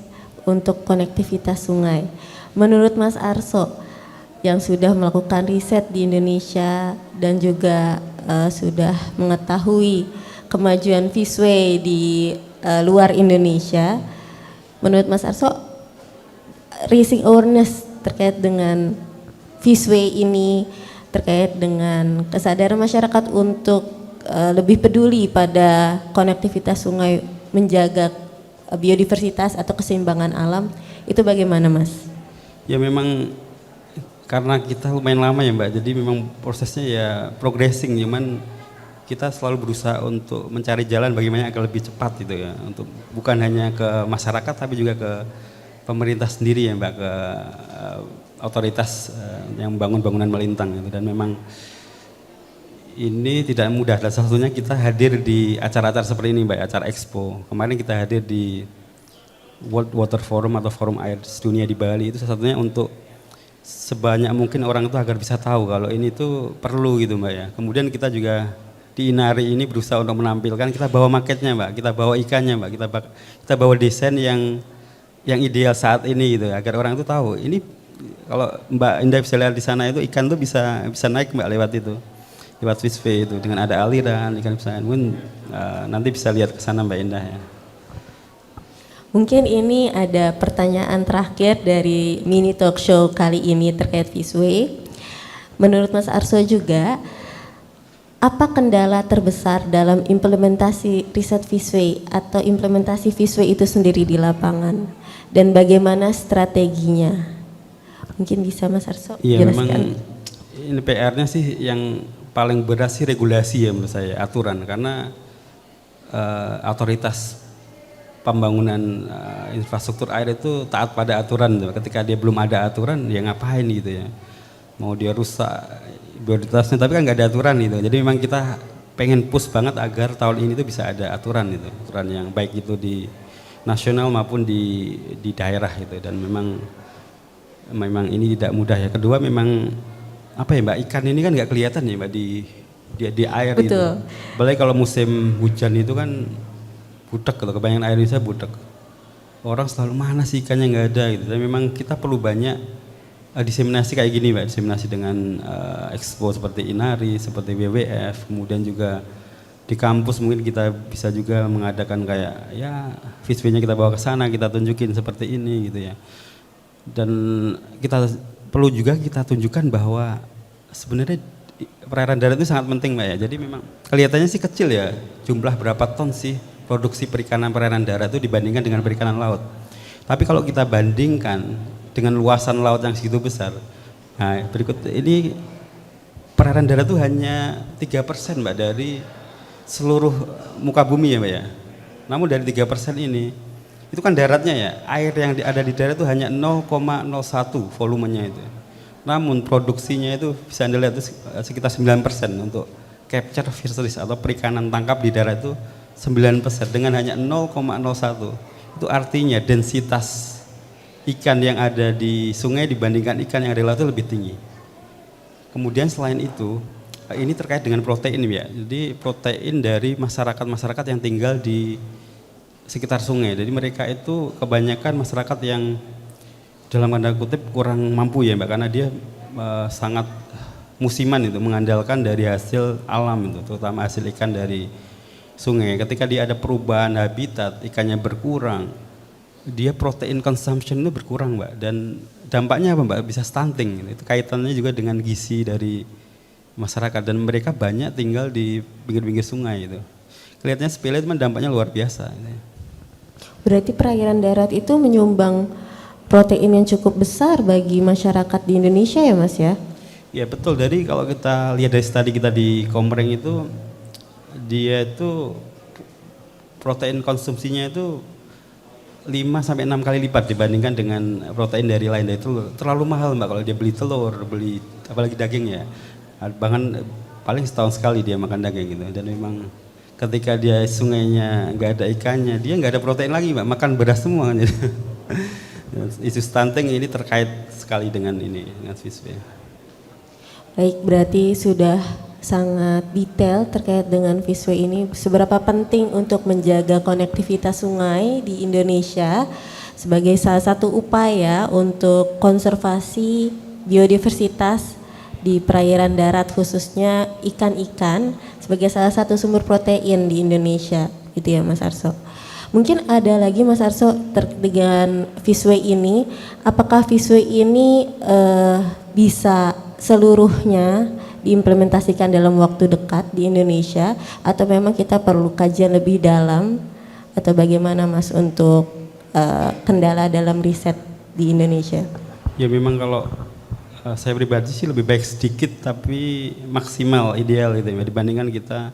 untuk konektivitas sungai. Menurut Mas Arso yang sudah melakukan riset di Indonesia dan juga sudah mengetahui kemajuan Fishway di luar Indonesia, menurut Mas Arso raising awareness terkait dengan Fishway ini, terkait dengan kesadaran masyarakat untuk lebih peduli pada konektivitas sungai, menjaga biodiversitas atau keseimbangan alam, itu bagaimana Mas? Ya memang karena kita lumayan lama ya Mbak, jadi memang prosesnya ya progressing, cuman kita selalu berusaha untuk mencari jalan bagaimana agar lebih cepat gitu ya, untuk bukan hanya ke masyarakat tapi juga ke pemerintah sendiri ya Mbak, ke otoritas yang membangun bangunan melintang gitu. Dan memang ini tidak mudah, dan salah satunya kita hadir di acara-acara seperti ini Mbak, acara Expo. Kemarin kita hadir di World Water Forum atau Forum Air Dunia di Bali, itu salah satunya untuk sebanyak mungkin orang itu agar bisa tahu kalau ini tuh perlu gitu Mbak ya. Kemudian kita juga di Inari ini berusaha untuk menampilkan, kita bawa marketnya Mbak, kita bawa ikannya Mbak, kita bawa desain yang ideal saat ini gitu, agar orang itu tahu ini kalau Mbak Indah bisa lihat di sana itu ikan tuh bisa naik Mbak lewat itu, lewat Fishway itu dengan ada aliran ikan bisa, mungkin nanti bisa lihat ke sana Mbak Indah ya. Mungkin ini ada pertanyaan terakhir dari mini talk show kali ini terkait Fishway. Menurut Mas Arso juga, apa kendala terbesar dalam implementasi riset Fishway atau implementasi Fishway itu sendiri di lapangan? Dan bagaimana strateginya? Mungkin bisa Mas Arso Iya, jelaskan. memang ini PR-nya sih yang paling berat sih regulasi ya menurut saya, aturan, karena otoritas pembangunan infrastruktur air itu taat pada aturan. Ketika dia belum ada aturan, ya ngapain gitu ya, mau dia rusak biodiversitasnya tapi kan nggak ada aturan gitu. Jadi memang kita pengen push banget agar tahun ini tuh bisa ada aturan gitu, aturan yang baik itu di nasional maupun di daerah gitu. Dan memang ini tidak mudah ya. Kedua memang apa ya Mbak, ikan ini kan nggak kelihatan ya Mbak di air. Betul. Gitu. Apalagi kalau musim hujan itu kan butek, kalau kebanyakan air Indonesia butek. Orang selalu mana sih ikannya, nggak ada gitu. Dan memang kita perlu banyak diseminasi kayak gini Mbak, diseminasi dengan expo seperti Inari, seperti WWF, kemudian juga di kampus mungkin kita bisa juga mengadakan kayak ya Fishway-nya kita bawa ke sana, kita tunjukin seperti ini gitu ya. Dan kita perlu juga kita tunjukkan bahwa sebenarnya perairan darat itu sangat penting Mbak ya. Jadi memang kelihatannya sih kecil ya, jumlah berapa ton sih produksi perikanan perairan darat itu dibandingkan dengan perikanan laut. Tapi kalau kita bandingkan dengan luasan laut yang segitu besar, nah berikut ini perairan darat itu hanya 3% Mbak dari seluruh muka bumi ya Mbak ya. Namun dari 3% ini, itu kan daratnya ya, air yang ada di darat itu hanya 0,01 volumenya itu. Namun produksinya itu bisa Anda lihat itu sekitar 9% untuk capture fisheries atau perikanan tangkap di darat itu 9% dengan hanya 0,01. Itu artinya densitas ikan yang ada di sungai dibandingkan ikan yang ada di laut itu lebih tinggi. Kemudian selain itu, ini terkait dengan protein ya. Jadi protein dari masyarakat-masyarakat yang tinggal di sekitar sungai. Jadi mereka itu kebanyakan masyarakat yang dalam tanda kutip kurang mampu ya Mbak, karena dia sangat musiman itu, mengandalkan dari hasil alam itu, terutama hasil ikan dari sungai. Ketika dia ada perubahan habitat, ikannya berkurang, dia protein consumption itu berkurang Mbak, dan dampaknya apa Mbak? Bisa stunting. Itu kaitannya juga dengan gizi dari masyarakat, dan mereka banyak tinggal di pinggir-pinggir sungai itu. Kelihatannya sepele, teman, dampaknya luar biasa. Berarti perairan darat itu menyumbang protein yang cukup besar bagi masyarakat di Indonesia ya Mas ya? Ya betul, dari kalau kita lihat dari studi kita di Komering itu, dia itu protein konsumsinya itu 5-6 kali lipat dibandingkan dengan protein dari lain. Dari telur. Terlalu mahal Mbak kalau dia beli telur, beli apalagi daging ya. Bahkan paling setahun sekali dia makan daging gitu. Dan memang ketika dia sungainya nggak ada ikannya, dia nggak ada protein lagi Mbak, makan beras semua. Isu stunting ini terkait sekali dengan ini, dengan Fishway. Baik, berarti sudah sangat detail terkait dengan Fishway ini. Seberapa penting untuk menjaga konektivitas sungai di Indonesia sebagai salah satu upaya untuk konservasi biodiversitas di perairan darat, khususnya ikan-ikan sebagai salah satu sumber protein di Indonesia, gitu ya Mas Arso. Mungkin ada lagi Mas Arso dengan Fishway ini, apakah Fishway ini bisa seluruhnya diimplementasikan dalam waktu dekat di Indonesia, atau memang kita perlu kajian lebih dalam, atau bagaimana Mas untuk kendala dalam riset di Indonesia? Ya memang kalau saya pribadi sih lebih baik sedikit tapi maksimal ideal gitu ya, dibandingkan kita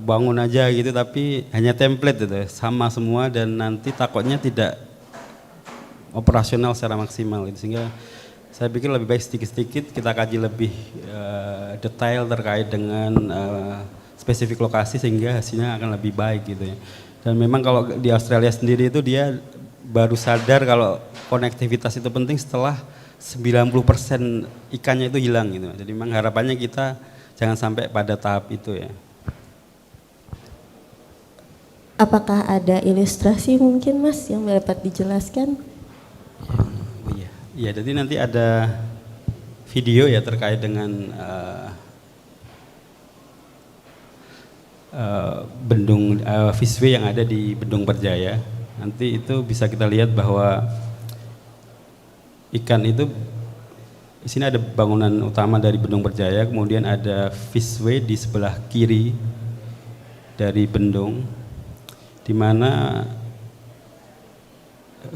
bangun aja gitu tapi hanya template gitu ya, sama semua dan nanti takutnya tidak operasional secara maksimal gitu. Sehingga saya pikir lebih baik sedikit-sedikit kita kaji lebih detail terkait dengan spesifik lokasi sehingga hasilnya akan lebih baik gitu ya. Dan memang kalau di Australia sendiri itu dia baru sadar kalau konektivitas itu penting setelah 90% ikannya itu hilang gitu. Jadi memang harapannya kita jangan sampai pada tahap itu ya. Apakah ada ilustrasi mungkin Mas yang dapat dijelaskan? Ya, jadi nanti ada video ya terkait dengan bendung Fishway yang ada di Bendung Berjaya. Nanti itu bisa kita lihat bahwa ikan itu di sini ada bangunan utama dari Bendung Berjaya, kemudian ada Fishway di sebelah kiri dari bendung, di mana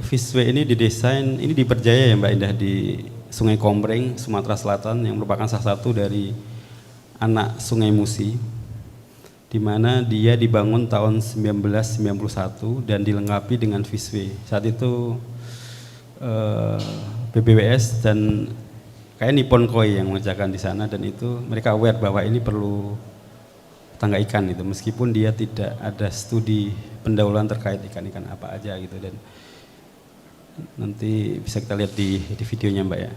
Fishway ini didesain, ini di Berjaya ya Mbak Indah, di Sungai Kombreng, Sumatera Selatan, yang merupakan salah satu dari anak Sungai Musi, di mana dia dibangun tahun 1991 dan dilengkapi dengan Fishway. Saat itu BBWS dan kayak Nippon Koi yang mengerjakan di sana, dan itu mereka aware bahwa ini perlu tangga ikan itu, meskipun dia tidak ada studi pendahuluan terkait ikan-ikan apa aja gitu. Dan nanti bisa kita lihat di videonya Mbak ya.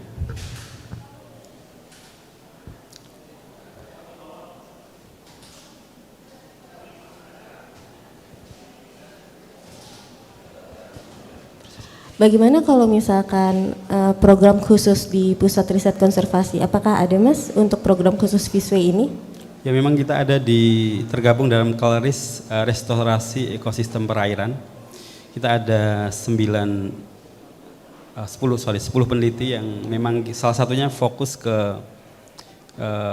Bagaimana kalau misalkan program khusus di Pusat Riset Konservasi, apakah ada Mas untuk program khusus Fishway ini? Ya memang kita ada tergabung dalam Kalris Restorasi Ekosistem Perairan. Kita ada 10 peneliti yang memang salah satunya fokus ke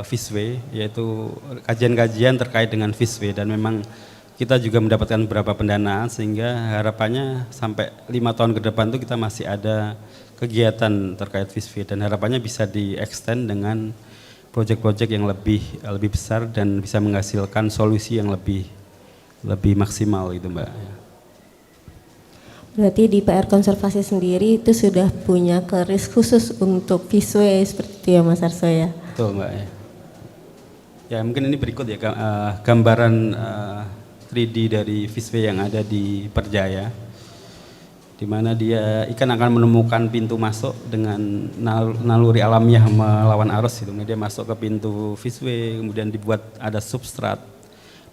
Fishway, yaitu kajian-kajian terkait dengan Fishway, dan memang kita juga mendapatkan beberapa pendanaan sehingga harapannya sampai 5 tahun ke depan itu kita masih ada kegiatan terkait Fishway, dan harapannya bisa di-extend dengan proyek-proyek yang lebih besar dan bisa menghasilkan solusi yang lebih maksimal gitu Mbak. Berarti di PR Konservasi sendiri itu sudah punya keris khusus untuk Fishway seperti itu ya Mas Arso ya? Betul Mbak ya. Ya mungkin ini berikut ya gambaran 3D dari Fishway yang ada di Berjaya, di mana ikan akan menemukan pintu masuk dengan naluri alamiah melawan arus itu. Dia masuk ke pintu Fishway, kemudian dibuat ada substrat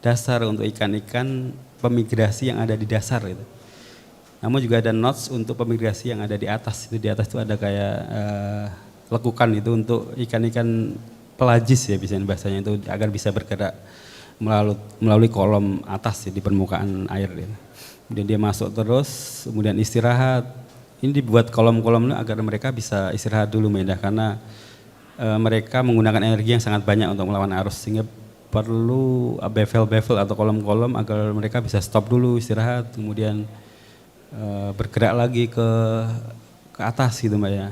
dasar untuk ikan-ikan pemigrasi yang ada di dasar itu. Namun juga ada nodes untuk pemigrasi yang ada di atas. Itu di atas itu ada kayak lekukan itu untuk ikan-ikan pelagis ya bahasanya itu, agar bisa bergerak melalui kolom atas ya, di permukaan air ya. Kemudian dia masuk terus, kemudian istirahat. Ini dibuat kolom-kolomnya agar mereka bisa istirahat dulu Mbak, karena mereka menggunakan energi yang sangat banyak untuk melawan arus, sehingga perlu bevel-bevel atau kolom-kolom agar mereka bisa stop dulu istirahat, kemudian bergerak lagi ke atas gitu Mbak ya.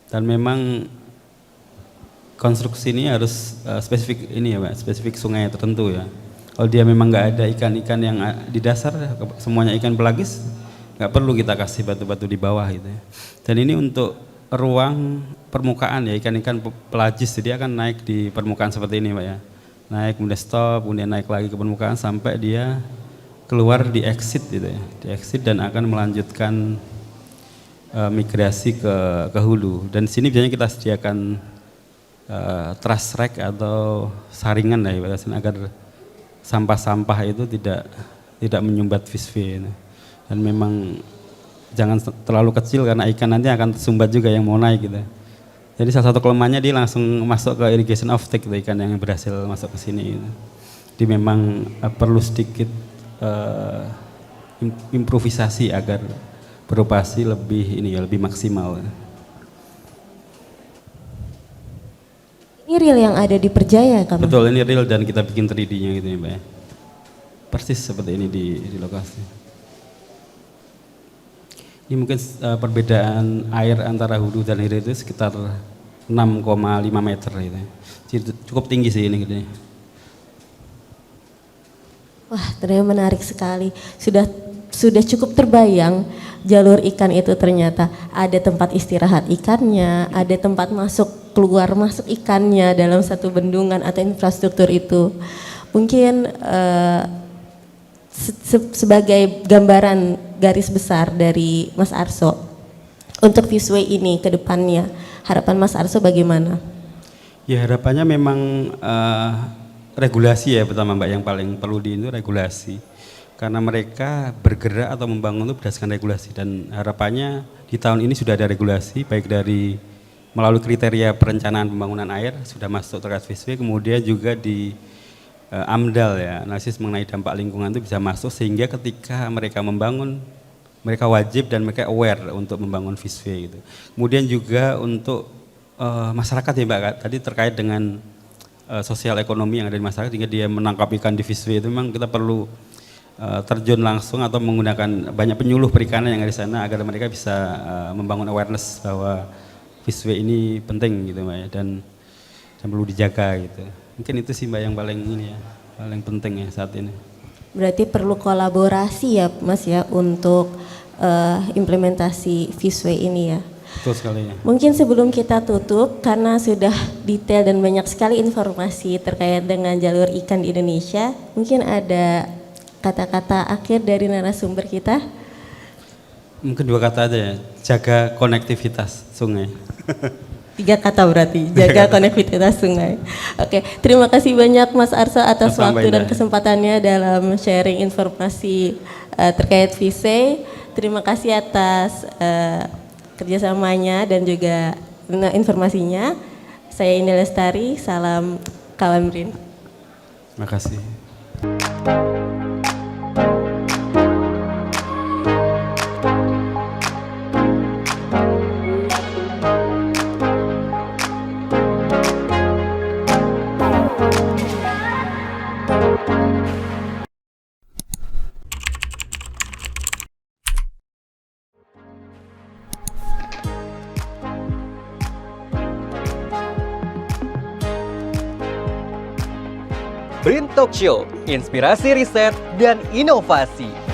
Dan memang konstruksi ini harus spesifik ini ya Mbak, spesifik sungai tertentu ya. Kalau dia memang nggak ada ikan-ikan yang di dasar, semuanya ikan pelagis, nggak perlu kita kasih batu-batu di bawah gitu ya. Dan ini untuk ruang permukaan ya, ikan-ikan pelagis, jadi akan naik di permukaan seperti ini Mbak ya. Naik kemudian stop, kemudian naik lagi ke permukaan sampai dia keluar di exit gitu ya. Di exit dan akan melanjutkan migrasi ke hulu. Dan di sini biasanya kita sediakan trash rack atau saringan lah ibaratnya, agar sampah-sampah itu tidak menyumbat Fish-Way. Dan memang jangan terlalu kecil karena ikan nanti akan tersumbat juga yang mau naik gitu. Jadi salah satu kelemahannya dia langsung masuk ke irrigation offtake gitu, ikan yang berhasil masuk ke sini gitu. Jadi memang perlu sedikit improvisasi agar beroperasi lebih maksimal. Ini real yang ada di Perjaya kan? Betul, ini real dan kita bikin 3D-nya gitu ya Mbak ya. Persis seperti ini di lokasi. Ini mungkin perbedaan air antara hulu dan hilir itu sekitar 6,5 meter gitu. Jadi cukup tinggi sih ini gitu. Wah, ternyata menarik sekali. Sudah cukup terbayang jalur ikan itu ternyata ada tempat istirahat ikannya, ada tempat keluar masuk ikannya dalam satu bendungan atau infrastruktur itu. Mungkin sebagai gambaran garis besar dari Mas Arso untuk Fish-Way ini ke depannya, harapan Mas Arso bagaimana? Ya harapannya memang regulasi ya pertama Mbak, yang paling perlu itu regulasi. Karena mereka bergerak atau membangun itu berdasarkan regulasi, dan harapannya di tahun ini sudah ada regulasi baik dari melalui kriteria perencanaan pembangunan air sudah masuk terkait Fish-Way, kemudian juga di AMDAL ya, analisis mengenai dampak lingkungan itu bisa masuk, sehingga ketika mereka membangun mereka wajib dan mereka aware untuk membangun Fish-Way gitu. Kemudian juga untuk masyarakat ya Mbak, tadi terkait dengan sosial ekonomi yang ada di masyarakat sehingga dia menangkap ikan di Fish-Way itu memang kita perlu terjun langsung atau menggunakan banyak penyuluh perikanan yang ada di sana agar mereka bisa membangun awareness bahwa Fish-Way ini penting gitu Mbak ya, dan perlu dijaga gitu. Mungkin itu sih Mbak yang paling penting ya saat ini. Berarti perlu kolaborasi ya Mas ya untuk implementasi Fish-Way ini ya. Betul sekali ya. Mungkin sebelum kita tutup, karena sudah detail dan banyak sekali informasi terkait dengan jalur ikan di Indonesia, mungkin ada kata-kata akhir dari narasumber kita? Mungkin 2 kata aja ya, jaga konektivitas sungai. 3 kata berarti, jaga konektivitas sungai. Oke, terima kasih banyak Mas Arso atas waktu dan kesempatannya dalam sharing informasi terkait Fish-Way. Terima kasih atas kerjasamanya dan juga informasinya. Saya Indi Lestari, salam kawan BRIN. Terima kasih. BRIN Talk Show, inspirasi riset dan inovasi.